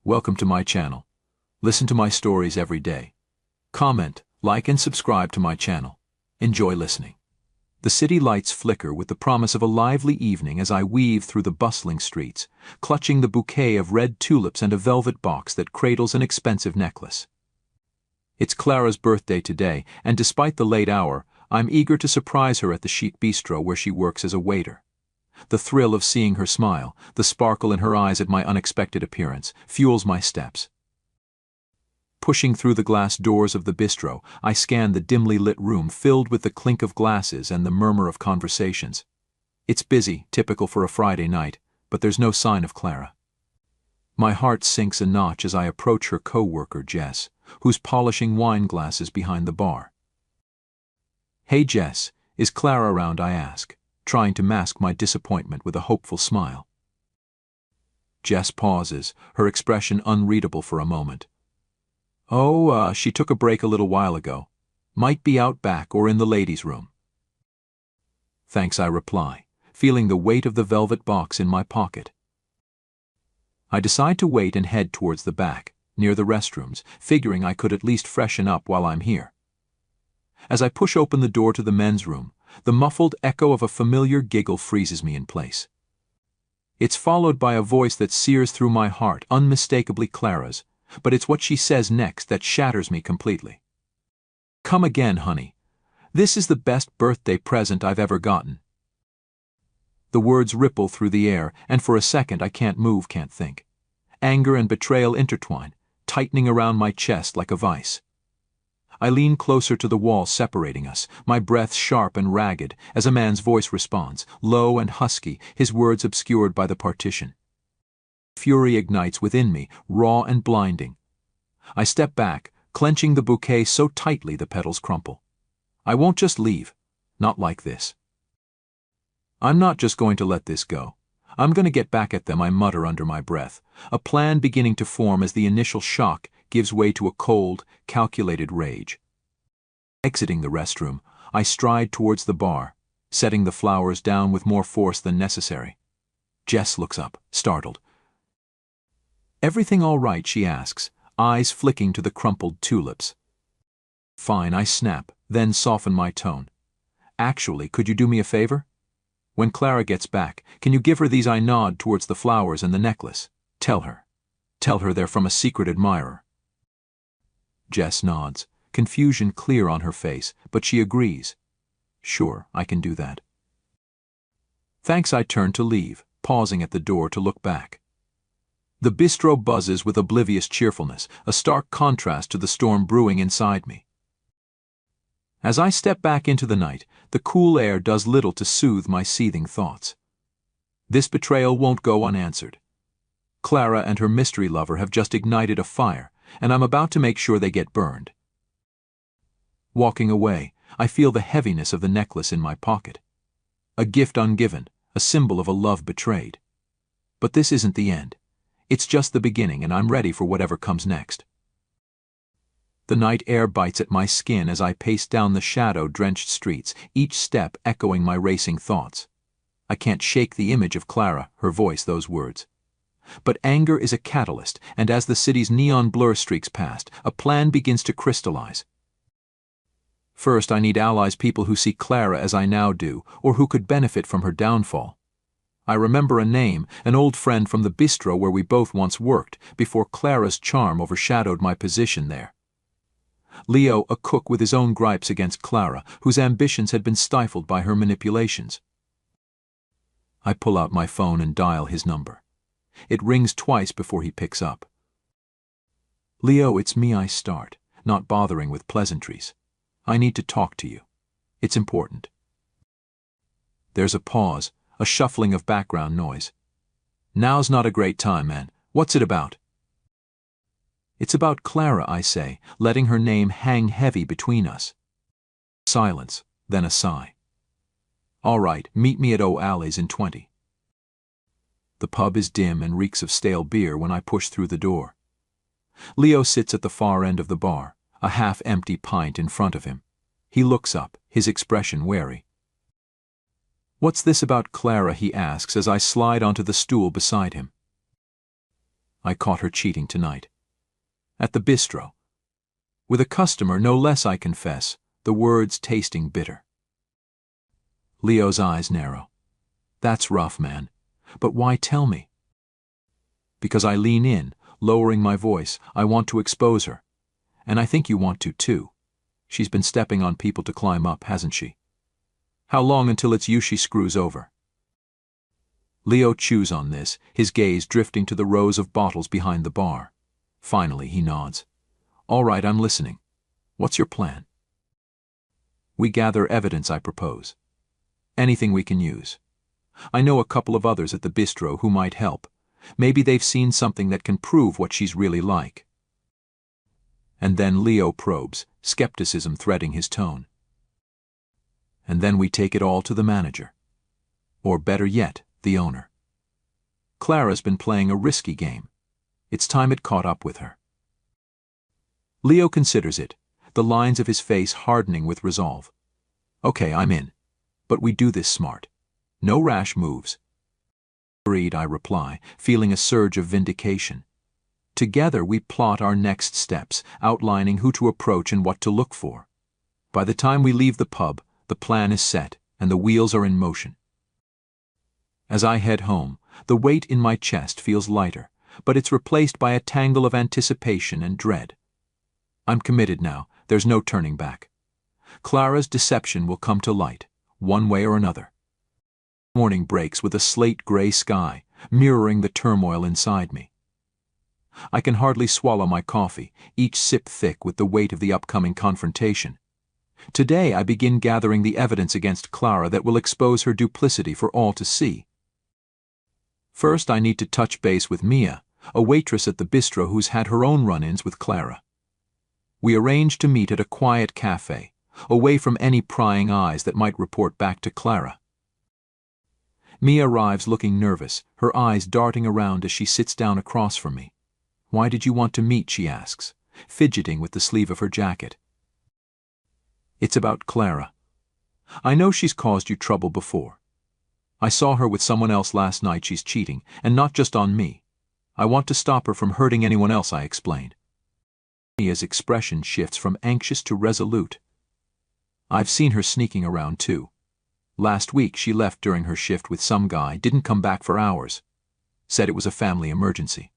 Welcome to my channel. Listen to my stories every day. Comment, like and subscribe to my channel. Enjoy listening. The city lights flicker with the promise of a lively evening as I weave through the bustling streets, clutching the bouquet of red tulips and a velvet box that cradles an expensive necklace. It's Clara's birthday today, and despite the late hour, I'm eager to surprise her at the chic bistro where she works as a waiter. The thrill of seeing her smile, the sparkle in her eyes at my unexpected appearance, fuels my steps. Pushing through the glass doors of the bistro, I scan the dimly lit room filled with the clink of glasses and the murmur of conversations. It's busy, typical for a Friday night, but there's no sign of Clara. My heart sinks a notch as I approach her co-worker Jess, who's polishing wine glasses behind the bar. "Hey Jess, is Clara around?" I ask, trying to mask my disappointment with a hopeful smile. Jess pauses, her expression unreadable for a moment. "Oh, she took a break a little while ago. Might be out back or in the ladies' room." "Thanks," I reply, feeling the weight of the velvet box in my pocket. I decide to wait and head towards the back, near the restrooms, figuring I could at least freshen up while I'm here. As I push open the door to the men's room, the muffled echo of a familiar giggle freezes me in place. It's followed by a voice that sears through my heart, unmistakably Clara's, but it's what she says next that shatters me completely. "Come again, honey. This is the best birthday present I've ever gotten." The words ripple through the air, and for a second I can't move, can't think. Anger and betrayal intertwine, tightening around my chest like a vice. I lean closer to the wall separating us, my breath sharp and ragged, as a man's voice responds, low and husky, his words obscured by the partition. Fury ignites within me, raw and blinding. I step back, clenching the bouquet so tightly the petals crumple. I won't just leave. Not like this. I'm not just going to let this go. I'm going to get back at them, I mutter under my breath, a plan beginning to form as the initial shock gives way to a cold, calculated rage. Exiting the restroom, I stride towards the bar, setting the flowers down with more force than necessary. Jess looks up, startled. "Everything all right?" she asks, eyes flicking to the crumpled tulips. "Fine," I snap, then soften my tone. "Actually, could you do me a favor? When Clara gets back, can you give her these?" I nod towards the flowers and the necklace. Tell her they're from a secret admirer." Jess nods, confusion clear on her face, but she agrees. "Sure, I can do that." Thanks. I turn to leave, pausing at the door to look back. The bistro buzzes with oblivious cheerfulness, a stark contrast to the storm brewing inside me. As I step back into the night, the cool air does little to soothe my seething thoughts. This betrayal won't go unanswered. Clara and her mystery lover have just ignited a fire, and I'm about to make sure they get burned. Walking away, I feel the heaviness of the necklace in my pocket. A gift ungiven, a symbol of a love betrayed. But this isn't the end. It's just the beginning, and I'm ready for whatever comes next. The night air bites at my skin as I pace down the shadow-drenched streets, each step echoing my racing thoughts. I can't shake the image of Clara, her voice, those words. But anger is a catalyst, and as the city's neon blur streaks past, a plan begins to crystallize. First, I need allies, people who see Clara as I now do, or who could benefit from her downfall. I remember a name, an old friend from the bistro where we both once worked, before Clara's charm overshadowed my position there. Leo, a cook with his own gripes against Clara, whose ambitions had been stifled by her manipulations. I pull out my phone and dial his number. It rings twice before he picks up. "Leo, it's me," I start, not bothering with pleasantries. "I need to talk to you. It's important." There's a pause, a shuffling of background noise. "Now's not a great time, man. What's it about?" "It's about Clara," I say, letting her name hang heavy between us. Silence, then a sigh. "All right, meet me at O'Alley's in 20. The pub is dim and reeks of stale beer when I push through the door. Leo sits at the far end of the bar, a half-empty pint in front of him. He looks up, his expression wary. "What's this about Clara?" he asks as I slide onto the stool beside him. I caught her cheating tonight. At the bistro. With a customer no less, I confess, the words tasting bitter. Leo's eyes narrow. That's rough, man. But why tell me? Because I lean in, lowering my voice. I want to expose her. And I think you want to, too. She's been stepping on people to climb up, hasn't she? How long until it's you she screws over? Leo chews on this, his gaze drifting to the rows of bottles behind the bar. Finally, he nods. All right, I'm listening. What's your plan? We gather evidence, I propose. Anything we can use. I know a couple of others at the bistro who might help. Maybe they've seen something that can prove what she's really like. And then Leo probes, skepticism threading his tone. And then we take it all to the manager. Or better yet, the owner. Clara's been playing a risky game. It's time it caught up with her. Leo considers it, the lines of his face hardening with resolve. Okay, I'm in. But we do this smart. No rash moves. Agreed, I reply, feeling a surge of vindication. Together we plot our next steps, outlining who to approach and what to look for. By the time we leave the pub, the plan is set, and the wheels are in motion. As I head home, the weight in my chest feels lighter, but it's replaced by a tangle of anticipation and dread. I'm committed now, there's no turning back. Clara's deception will come to light, one way or another. Morning breaks with a slate-gray sky, mirroring the turmoil inside me. I can hardly swallow my coffee, each sip thick with the weight of the upcoming confrontation. Today I begin gathering the evidence against Clara that will expose her duplicity for all to see. First, I need to touch base with Mia, a waitress at the bistro who's had her own run-ins with Clara. We arrange to meet at a quiet cafe, away from any prying eyes that might report back to Clara. Mia arrives looking nervous, her eyes darting around as she sits down across from me. Why did you want to meet, she asks, fidgeting with the sleeve of her jacket. It's about Clara. I know she's caused you trouble before. I saw her with someone else last night. She's cheating, and not just on me. I want to stop her from hurting anyone else, I explained. Mia's expression shifts from anxious to resolute. I've seen her sneaking around too. Last week she left during her shift with some guy, didn't come back for hours. Said it was a family emergency.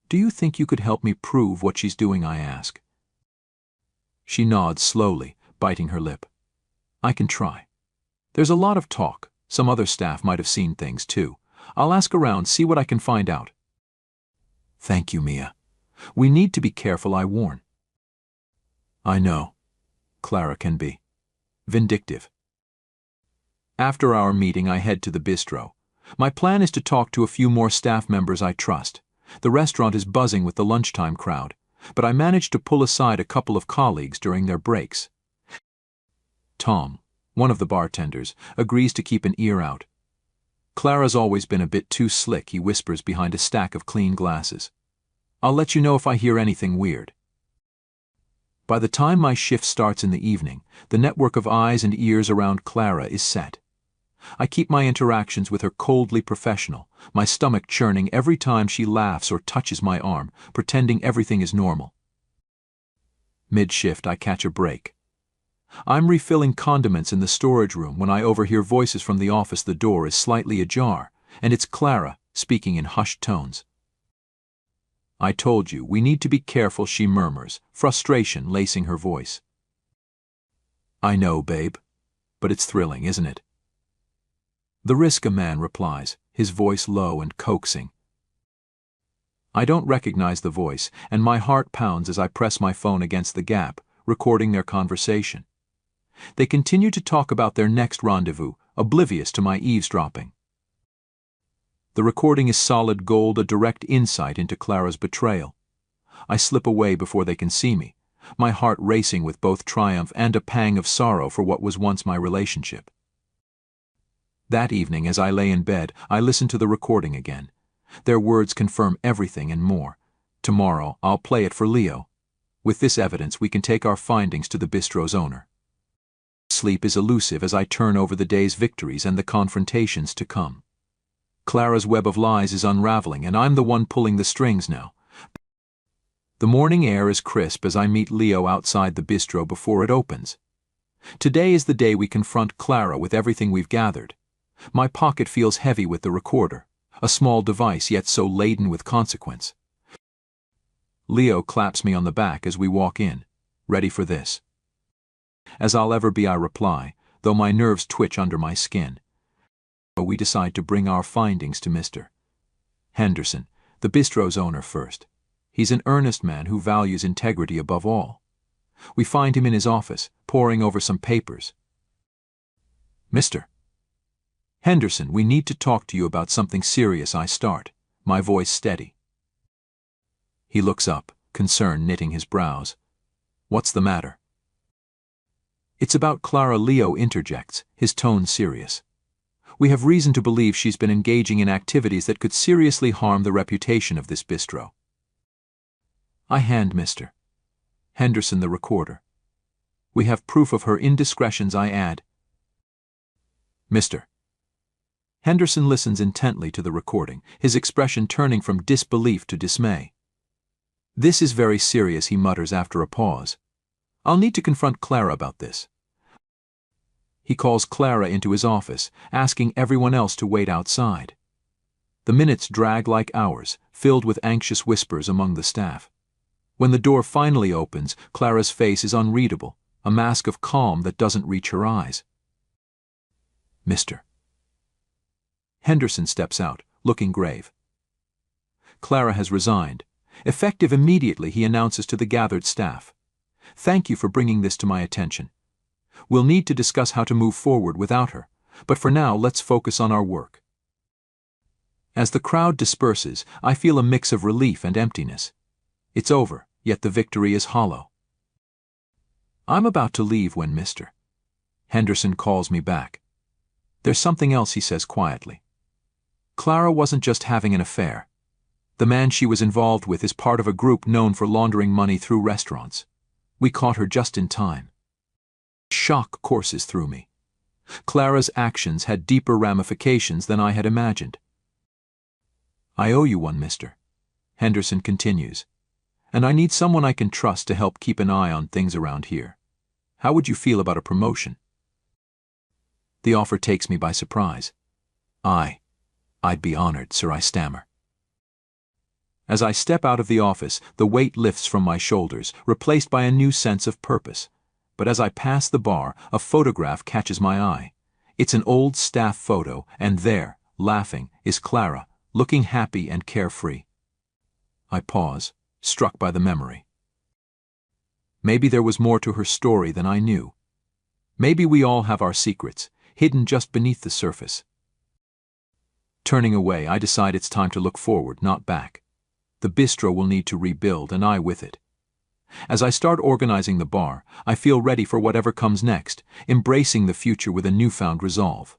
Do you think you could help me prove what she's doing, I ask. She nods slowly, biting her lip. I can try. There's a lot of talk. Some other staff might have seen things too. I'll ask around, see what I can find out. Thank you, Mia. We need to be careful, I warn. I know. Clara can be vindictive. After our meeting, I head to the bistro. My plan is to talk to a few more staff members I trust. The restaurant is buzzing with the lunchtime crowd, but I managed to pull aside a couple of colleagues during their breaks. Tom, one of the bartenders, agrees to keep an ear out. Clara's always been a bit too slick, he whispers behind a stack of clean glasses. I'll let you know if I hear anything weird. By the time my shift starts in the evening, the network of eyes and ears around Clara is set. I keep my interactions with her coldly professional, my stomach churning every time she laughs or touches my arm, pretending everything is normal. Mid-shift, I catch a break. I'm refilling condiments in the storage room when I overhear voices from the office. The door is slightly ajar, and it's Clara, speaking in hushed tones. I told you, we need to be careful, she murmurs, frustration lacing her voice. I know, babe, but it's thrilling, isn't it? The risk, a man replies, his voice low and coaxing. I don't recognize the voice, and my heart pounds as I press my phone against the gap, recording their conversation. They continue to talk about their next rendezvous, oblivious to my eavesdropping. The recording is solid gold, a direct insight into Clara's betrayal. I slip away before they can see me, my heart racing with both triumph and a pang of sorrow for what was once my relationship. That evening, as I lay in bed, I listen to the recording again. Their words confirm everything and more. Tomorrow, I'll play it for Leo. With this evidence, we can take our findings to the bistro's owner. Sleep is elusive as I turn over the day's victories and the confrontations to come. Clara's web of lies is unraveling, and I'm the one pulling the strings now. The morning air is crisp as I meet Leo outside the bistro before it opens. Today is the day we confront Clara with everything we've gathered. My pocket feels heavy with the recorder, a small device yet so laden with consequence. Leo claps me on the back as we walk in. Ready for this? As I'll ever be, I reply, though my nerves twitch under my skin. We decide to bring our findings to Mr. Henderson, the bistro's owner, first. He's an earnest man who values integrity above all. We find him in his office, poring over some papers. Mr. Henderson, we need to talk to you about something serious, I start, my voice steady. He looks up, concern knitting his brows. What's the matter? It's about Clara. Leo interjects, his tone serious. We have reason to believe she's been engaging in activities that could seriously harm the reputation of this bistro. I hand Mr. Henderson the recorder. We have proof of her indiscretions, I add. Mr. Henderson listens intently to the recording, his expression turning from disbelief to dismay. This is very serious, he mutters after a pause. I'll need to confront Clara about this. He calls Clara into his office, asking everyone else to wait outside. The minutes drag like hours, filled with anxious whispers among the staff. When the door finally opens, Clara's face is unreadable, a mask of calm that doesn't reach her eyes. Mr. Henderson steps out, looking grave. Clara has resigned. Effective immediately, he announces to the gathered staff. Thank you for bringing this to my attention. We'll need to discuss how to move forward without her, but for now let's focus on our work. As the crowd disperses, I feel a mix of relief and emptiness. It's over, yet the victory is hollow. I'm about to leave when Mr. Henderson calls me back. There's something else, he says quietly. Clara wasn't just having an affair. The man she was involved with is part of a group known for laundering money through restaurants. We caught her just in time. Shock courses through me. Clara's actions had deeper ramifications than I had imagined. I owe you one, Mr. Henderson continues, and I need someone I can trust to help keep an eye on things around here. How would you feel about a promotion? The offer takes me by surprise. I'd be honored, sir, I stammer. As I step out of the office, the weight lifts from my shoulders, replaced by a new sense of purpose. But as I pass the bar, a photograph catches my eye. It's an old staff photo, and there, laughing, is Clara, looking happy and carefree. I pause, struck by the memory. Maybe there was more to her story than I knew. Maybe we all have our secrets, hidden just beneath the surface. Turning away, I decide it's time to look forward, not back. The bistro will need to rebuild, and I with it. As I start organizing the bar, I feel ready for whatever comes next, embracing the future with a newfound resolve.